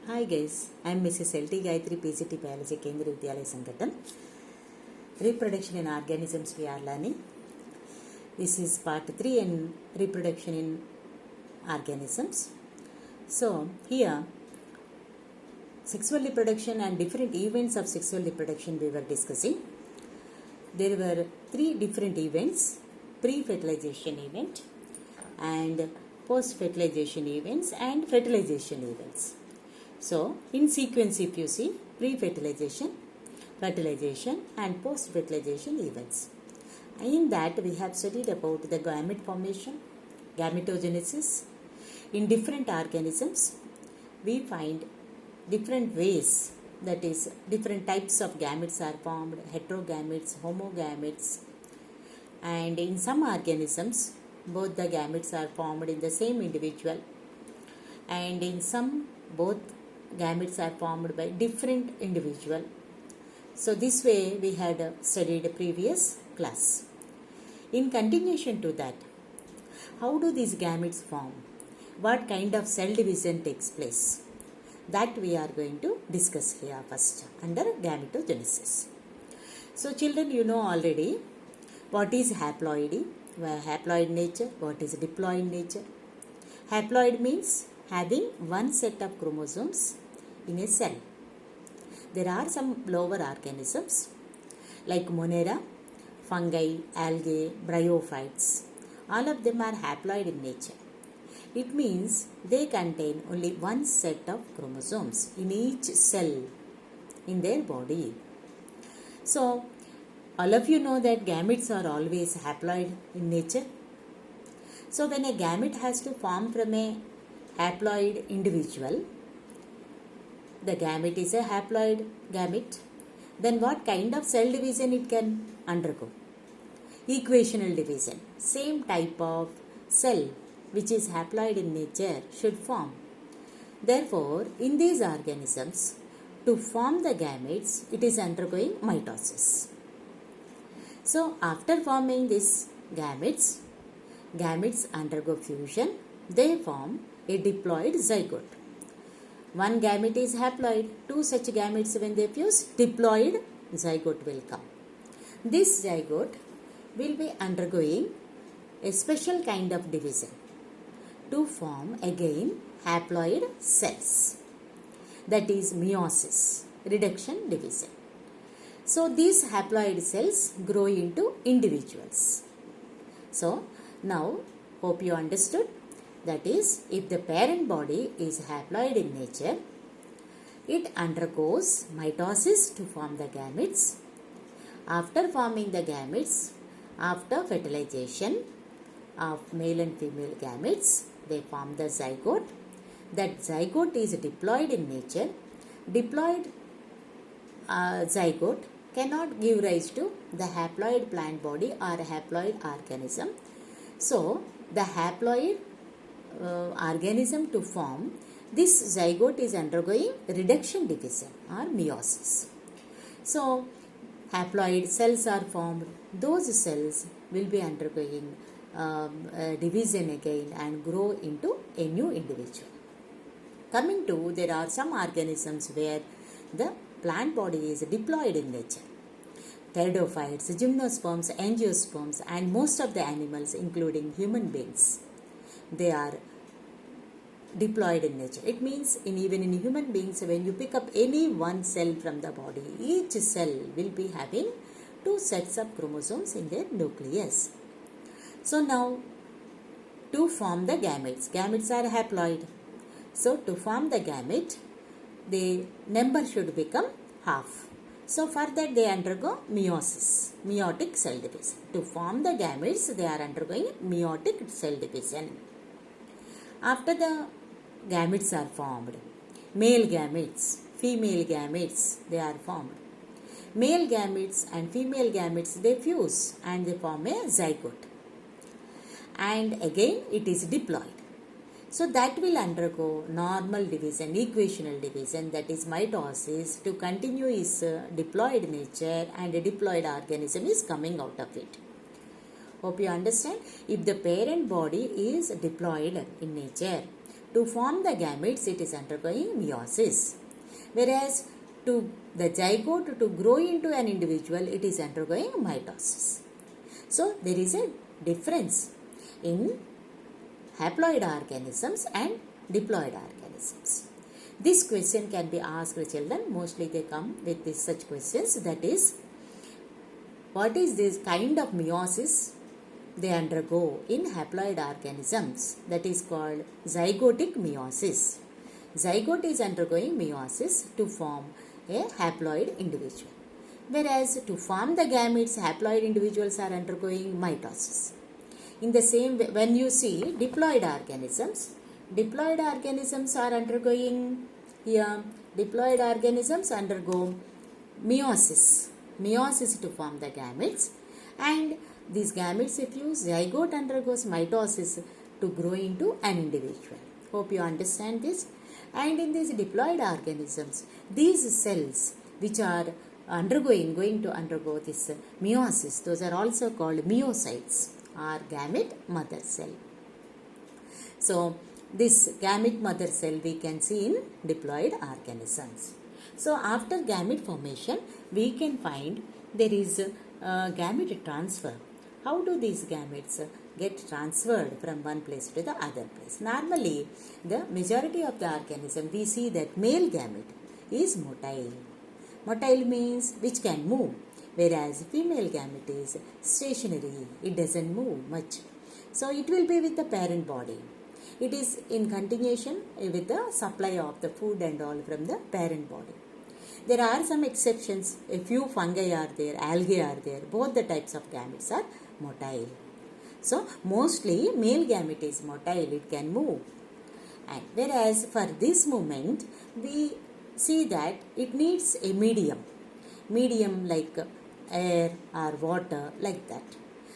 Hi guys, I am Mrs. L.T. Gayatri, PGT Biology, Kendriya Vidyalaya Sangatam. Reproduction in organisms we are learning. This is part 3 in reproduction in organisms. So here sexual reproduction and different events of sexual reproduction we were discussing. There were 3 different events: pre-fertilization event and post-fertilization events and fertilization events. So, in sequence if you see pre-fertilization, fertilization and post-fertilization events. In that we have studied about the gamete formation, gametogenesis. In different organisms we find different ways, that is different types of gametes are formed, heterogametes, homogametes, and in some organisms both the gametes are formed in the same individual, and in some both gametes are formed by different individual. So this way we had studied a previous class. In continuation to that, how do these gametes form? What kind of cell division takes place? That we are going to discuss here first under gametogenesis. So children, you know already what is haploid nature, what is diploid nature. Haploid means having one set of chromosomes in a cell. There are some lower organisms like Monera, fungi, algae, bryophytes. All of them are haploid in nature. It means they contain only one set of chromosomes in each cell in their body. So, all of you know that gametes are always haploid in nature. So, when a gamete has to form from a haploid individual, the gamete is a haploid gamete, then what kind of cell division it can undergo? Equational division. Same type of cell which is haploid in nature should form. Therefore, in these organisms, to form the gametes, it is undergoing mitosis. So, after forming these gametes undergo fusion. They form a diploid zygote. One gamete is haploid. Two such gametes, when they fuse, diploid zygote will come. This zygote will be undergoing a special kind of division to form again haploid cells. That is meiosis, reduction division. So these haploid cells grow into individuals. So now hope you understood. That is, if the parent body is haploid in nature, it undergoes mitosis to form the gametes. After forming the gametes, after fertilization of male and female gametes, they form the zygote. That zygote is diploid in nature. Diploid zygote cannot give rise to the haploid plant body or haploid organism. So, the haploid organism to form, this zygote is undergoing reduction division or meiosis. So, haploid cells are formed. Those cells will be undergoing division again and grow into a new individual. Coming to, there are some organisms where the plant body is diploid in nature. Pteridophytes, gymnosperms, angiosperms, and most of the animals, including human beings, they are diploid in nature. It means even in human beings, when you pick up any one cell from the body, each cell will be having two sets of chromosomes in their nucleus. So now, to form the gametes are haploid. So to form the gamete, the number should become half. So for that they undergo meiosis, meiotic cell division. To form the gametes, they are undergoing meiotic cell division. After the gametes are formed, male gametes, female gametes, they are formed. Male gametes and female gametes, they fuse and they form a zygote. And again it is diploid. So that will undergo normal division, equational division, that is mitosis, to continue its diploid nature, and a diploid organism is coming out of it. Hope you understand. If the parent body is diploid in nature, to form the gametes, it is undergoing meiosis. Whereas to the zygote to grow into an individual, it is undergoing mitosis. So there is a difference in haploid organisms and diploid organisms. This question can be asked children. Mostly they come with such questions, that is, what is this kind of meiosis they undergo in haploid organisms, that is called zygotic meiosis. Zygote is undergoing meiosis to form a haploid individual, whereas to form the gametes, haploid individuals are undergoing mitosis. In the same way, when you see diploid organisms are undergoing here, diploid organisms undergo meiosis to form the gametes, and these gametes, if you zygote undergoes mitosis to grow into an individual. Hope you understand this. And in these diploid organisms, these cells which are going to undergo this meiosis, those are also called meiocytes or gamete mother cell. So this gamete mother cell we can see in diploid organisms. So after gamete formation, we can find there is gamete transfer. How do these gametes get transferred from one place to the other place? Normally, the majority of the organism, we see that male gamete is motile. Motile means which can move, whereas female gamete is stationary. It doesn't move much. So it will be with the parent body. It is in continuation with the supply of the food and all from the parent body. There are some exceptions. A few fungi are there, algae are there. Both the types of gametes are motile. So mostly male gamete is motile, it can move. And whereas for this movement, we see that it needs a medium like air or water, like that.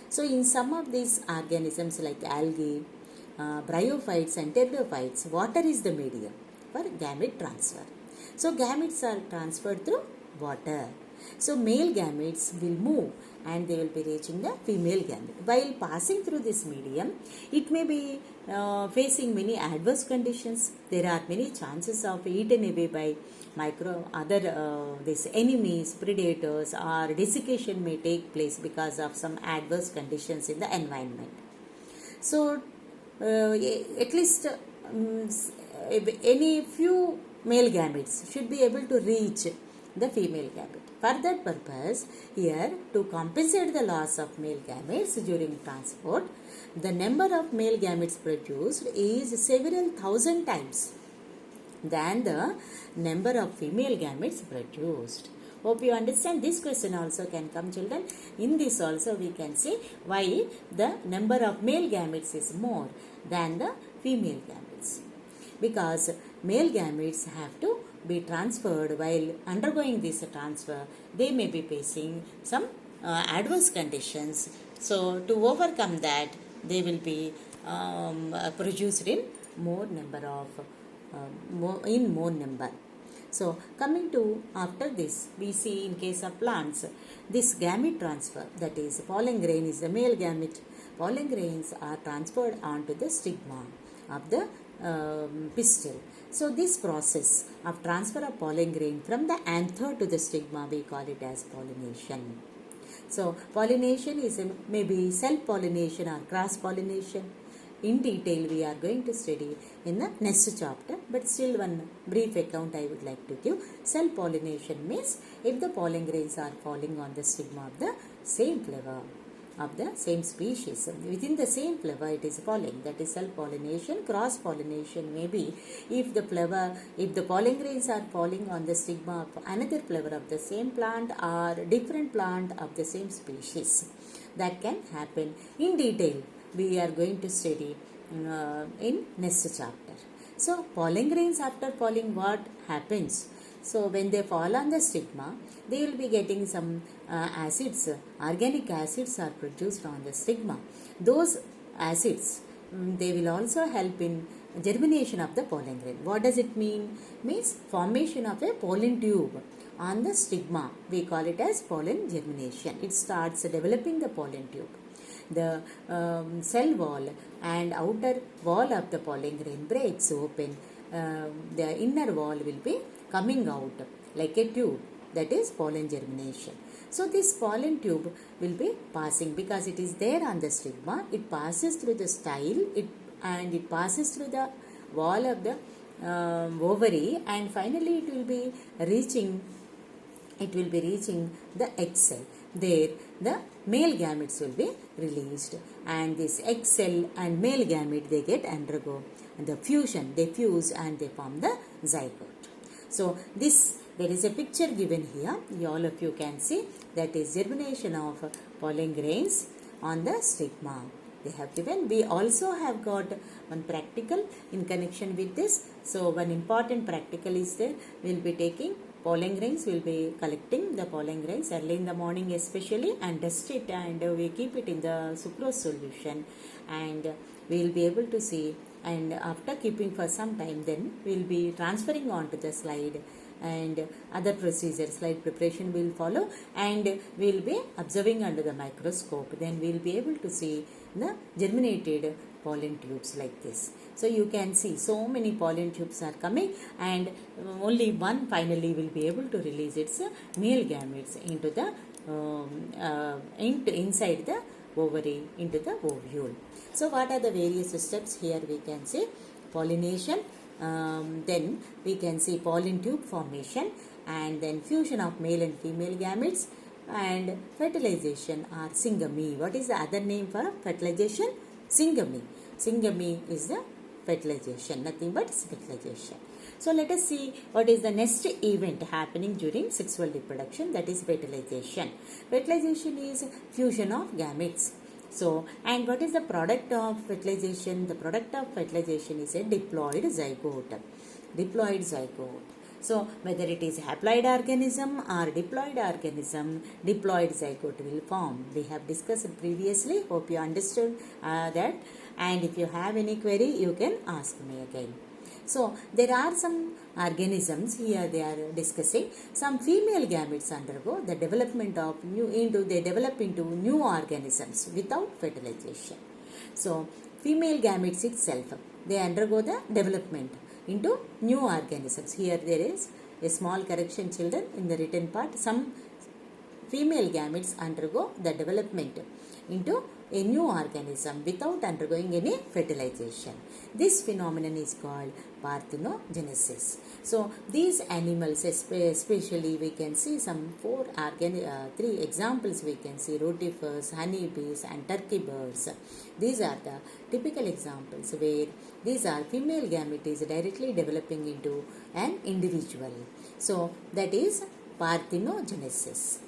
So in some of these organisms like algae, bryophytes and pteridophytes, water is the medium for gamete transfer. So gametes are transferred through water. So male gametes will move and they will be reaching the female gamete. While passing through this medium, it may be facing many adverse conditions. There are many chances of eaten away by these enemies, predators, or desiccation may take place because of some adverse conditions in the environment. So at least any few male gametes should be able to reach the female gamete. For that purpose, here to compensate the loss of male gametes during transport, the number of male gametes produced is several thousand times than the number of female gametes produced. Hope you understand. This question also can come, children. In this also we can see why the number of male gametes is more than the female gametes. Because male gametes have to be transferred. While undergoing this transfer, they may be facing some adverse conditions. So to overcome that, they will be produced in more number. So coming to after this, we see in case of plants, this gamete transfer, that is pollen grain is the male gamete. Pollen grains are transferred onto the stigma of the pistil. So this process of transfer of pollen grain from the anther to the stigma, we call it as pollination. So pollination is maybe self-pollination or cross-pollination. In detail we are going to study in the next chapter, but still one brief account I would like to give. Self-pollination means if the pollen grains are falling on the stigma of the same flower of the same species, within the same flower it is falling, that is self-pollination. Cross-pollination may be if the pollen grains are falling on the stigma of another flower of the same plant or different plant of the same species. That can happen. In detail we are going to study in next chapter. So pollen grains after falling, what happens? So when they fall on the stigma, they will be getting some acids, organic acids are produced on the stigma. Those acids, they will also help in germination of the pollen grain. What does it mean? Means formation of a pollen tube on the stigma. We call it as pollen germination. It starts developing the pollen tube. the cell wall and outer wall of the pollen grain breaks open. The inner wall will be coming out like a tube, that is pollen germination. So this pollen tube will be passing, because it is there on the stigma, it passes through the style, and it passes through the wall of the ovary, and finally it will be reaching the egg cell. There the male gametes will be released, and this egg cell and male gamete, they get undergo the fusion, they fuse and they form the zygote. So there is a picture given here, all of you can see, that is germination of pollen grains on the stigma. They have given. We also have got one practical in connection with this. So one important practical is there. We will be taking pollen grains, we will be collecting the pollen grains early in the morning especially, and dust it, and we keep it in the sucrose solution, and we will be able to see, and after keeping for some time, then we will be transferring on to the slide, and other procedures, slide preparation will follow, and we will be observing under the microscope. Then we will be able to see the germinated pollen tubes like this. So you can see so many pollen tubes are coming, and only one finally will be able to release its male gametes into the inside the ovary, into the ovule. So what are the various steps? Here we can see pollination, then we can see pollen tube formation, and then fusion of male and female gametes, and fertilization or syngamy. What is the other name for fertilization? Syngamy. Syngamy is the fertilization, nothing but fertilization. So let us see what is the next event happening during sexual reproduction, that is fertilization. Fertilization is fusion of gametes. So, and what is the product of fertilization? The product of fertilization is a diploid zygote. Diploid zygote. So, whether it is haploid organism or diploid organism, diploid zygote will form. We have discussed previously. Hope you understood that. And if you have any query, you can ask me again. So, there are some organisms here they are discussing. Some female gametes undergo the development of they develop into new organisms without fertilization. So, female gametes itself, they undergo the development into new organisms. Here there is a small correction, children, in the written part. Some female gametes undergo the development into a new organism without undergoing any fertilization. This phenomenon is called parthenogenesis. So these animals, especially we can see some 3 examples we can see: rotifers, honeybees and turkey birds. These are the typical examples where these are female gametes directly developing into an individual. So that is parthenogenesis.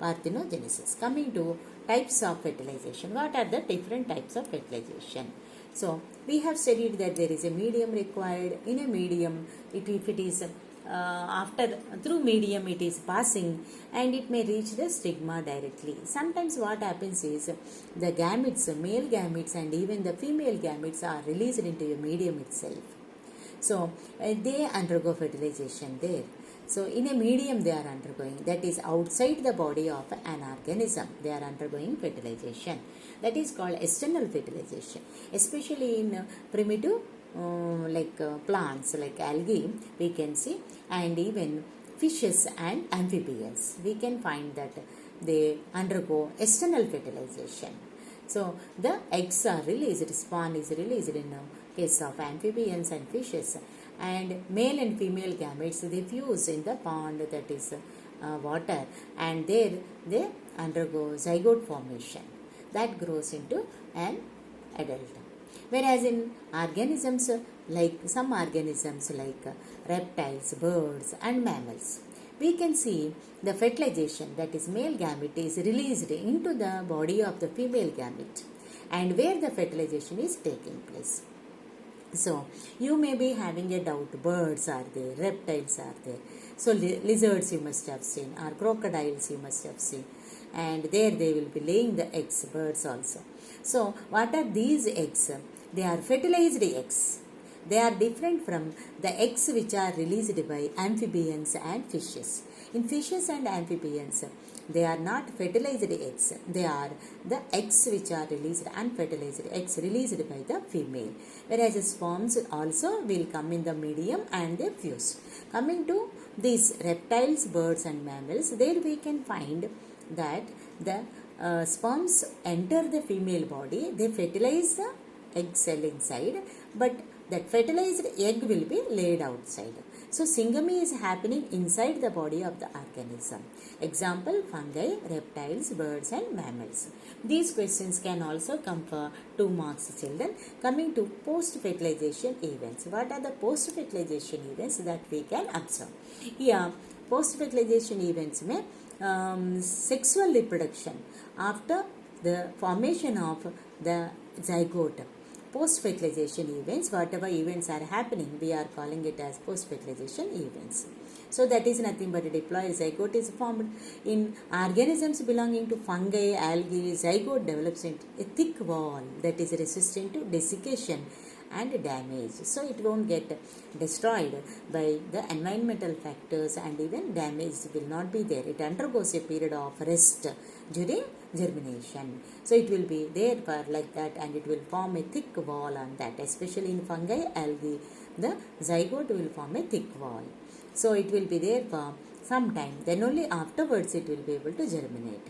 Parthenogenesis. Coming to types of fertilization. What are the different types of fertilization? So, we have studied that there is a medium required. In a medium, if it is through medium it is passing, and it may reach the stigma directly. Sometimes what happens is the gametes, male gametes and even the female gametes are released into a medium itself. So, they undergo fertilization there. So, in a medium they are undergoing, that is outside the body of an organism, they are undergoing fertilization. That is called external fertilization. Especially in primitive plants like algae, we can see, and even fishes and amphibians, we can find that they undergo external fertilization. So, the eggs are released, spawn is released in case of amphibians and fishes, and male and female gametes, they fuse in the pond, that is water, and there they undergo zygote formation that grows into an adult. Whereas in organisms, like some organisms like reptiles, birds and mammals, we can see the fertilization, that is male gamete is released into the body of the female gamete, and where the fertilization is taking place. So, you may be having a doubt, birds are there, reptiles are there. So, lizards you must have seen, or crocodiles you must have seen, and there they will be laying the eggs, birds also. So, what are these eggs? They are fertilized eggs. They are different from the eggs which are released by amphibians and fishes. In fishes and amphibians, they are not fertilized eggs. They are the eggs which are released, unfertilized eggs released by the female. Whereas sperms also will come in the medium and they fuse. Coming to these reptiles, birds and mammals, there we can find that the sperms enter the female body. They fertilize the egg cell inside, but that fertilized egg will be laid outside. So syngamy is happening inside the body of the organism. Example, fungi, reptiles, birds and mammals. These questions can also come for 2 marks, children. Coming to post-fertilization events. What are the post-fertilization events that we can observe? Here, post-fertilization events may sexual reproduction after the formation of the zygote. Post-fertilization events, whatever events are happening, we are calling it as post-fertilization events. So that is nothing but a diploid zygote is formed in organisms belonging to fungi, algae. Zygote develops into a thick wall that is resistant to desiccation and damage. So it won't get destroyed by the environmental factors, and even damage will not be there. It undergoes a period of rest during germination. So it will be there for like that, and it will form a thick wall on that. Especially in fungi, algae, the zygote will form a thick wall. So it will be there for some time. Then only afterwards it will be able to germinate.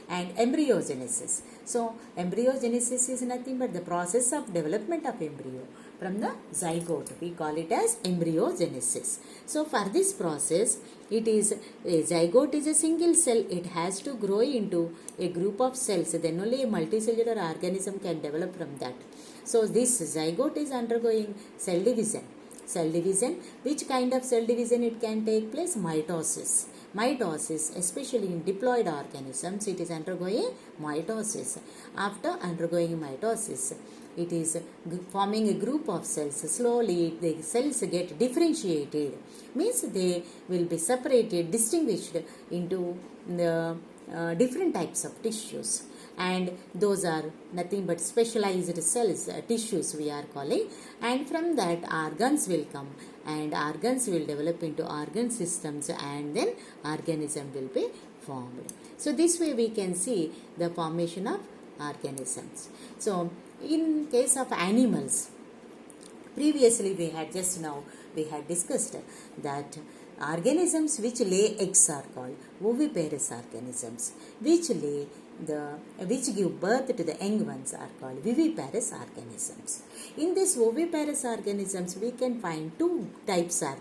And embryogenesis. So embryogenesis is nothing but the process of development of embryo from the zygote. We call it as embryogenesis. So for this process, it is a zygote is a single cell. It has to grow into a group of cells. Then only a multicellular organism can develop from that. So this zygote is undergoing cell division. Cell division. Which kind of cell division it can take place? Mitosis. Mitosis, especially in diploid organisms, it is undergoing mitosis. After undergoing mitosis, it is forming a group of cells. Slowly the cells get differentiated, means they will be separated, distinguished into the different types of tissues, and those are nothing but specialized cells, tissues we are calling. And from that organs will come, and organs will develop into organ systems, and then organism will be formed. So this way we can see the formation of organisms. So in case of animals, previously we had discussed that organisms which lay eggs are called oviparous organisms. Which give birth to the young ones are called viviparous organisms. In these oviparous organisms, we can find 2 types are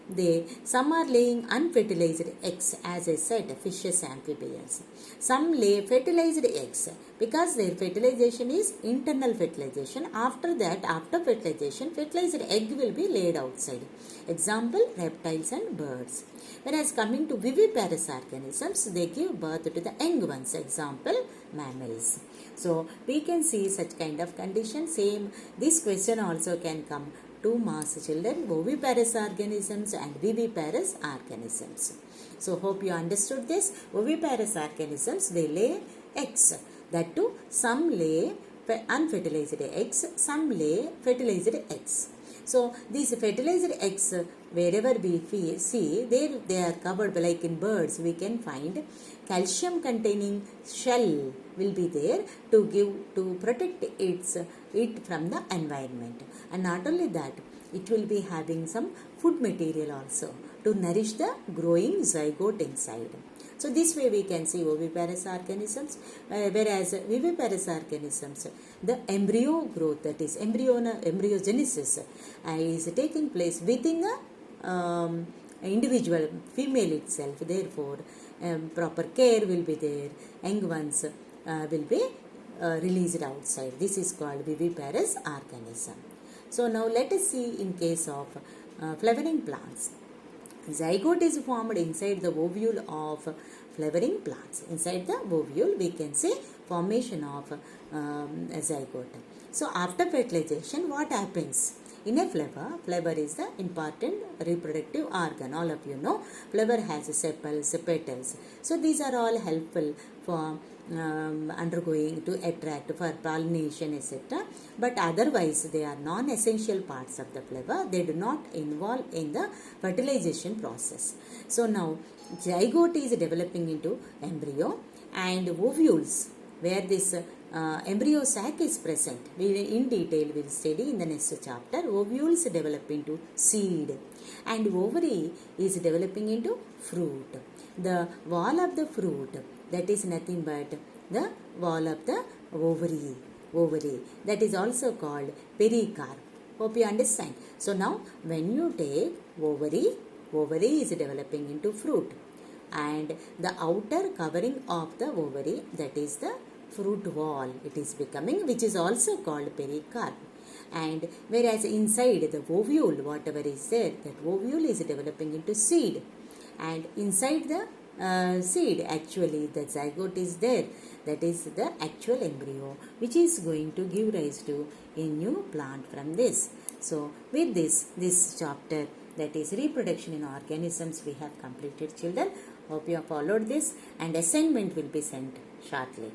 there. Some are laying unfertilized eggs, as I said, fishes, amphibians. Some lay fertilized eggs because their fertilization is internal fertilization. After that, after fertilization, fertilized egg will be laid outside. Example, reptiles and birds. Whereas coming to viviparous organisms, they give birth to the young ones. Example, mammals. So we can see such kind of condition. Same, this question also can come 2 marks, children. Oviparous organisms and viviparous organisms. So hope you understood this. Oviparous organisms, they lay eggs. That too, some lay unfertilized eggs, some lay fertilized eggs. So these fertilized eggs, wherever we see, they are covered, like in birds we can find calcium containing shell will be there to protect it from the environment. And not only that, it will be having some food material also to nourish the growing zygote inside. So this way we can see oviparous organisms, whereas viviparous organisms, the embryo growth, that is embryogenesis, is taking place within a individual female itself. Therefore, proper care will be there. Young ones will be released outside. This is called viviparous organism. So now let us see in case of flowering plants. Zygote is formed inside the ovule of flowering plants. Inside the ovule, we can see formation of zygote. So after fertilization, what happens? in a flower is the important reproductive organ. All of you know flower has sepals, petals. So these are all helpful for undergoing to attract for pollination, etc. But otherwise they are non-essential parts of the flower. They do not involve in the fertilization process. So now zygote is developing into embryo, and ovules where this embryo sac is present. We in detail will study in the next chapter. Ovules develop into seed, and ovary is developing into fruit. The wall of the fruit, that is nothing but the wall of the ovary. That is also called pericarp. Hope you understand. So now when you take ovary is developing into fruit, and the outer covering of the ovary, that is the fruit wall, it is becoming, which is also called pericarp. And whereas inside the ovule, whatever is there, that ovule is developing into seed, and inside the seed actually the zygote is there, that is the actual embryo which is going to give rise to a new plant from this. So with this chapter, that is reproduction in organisms, we have completed, children. Hope you have followed this, and assignment will be sent shortly.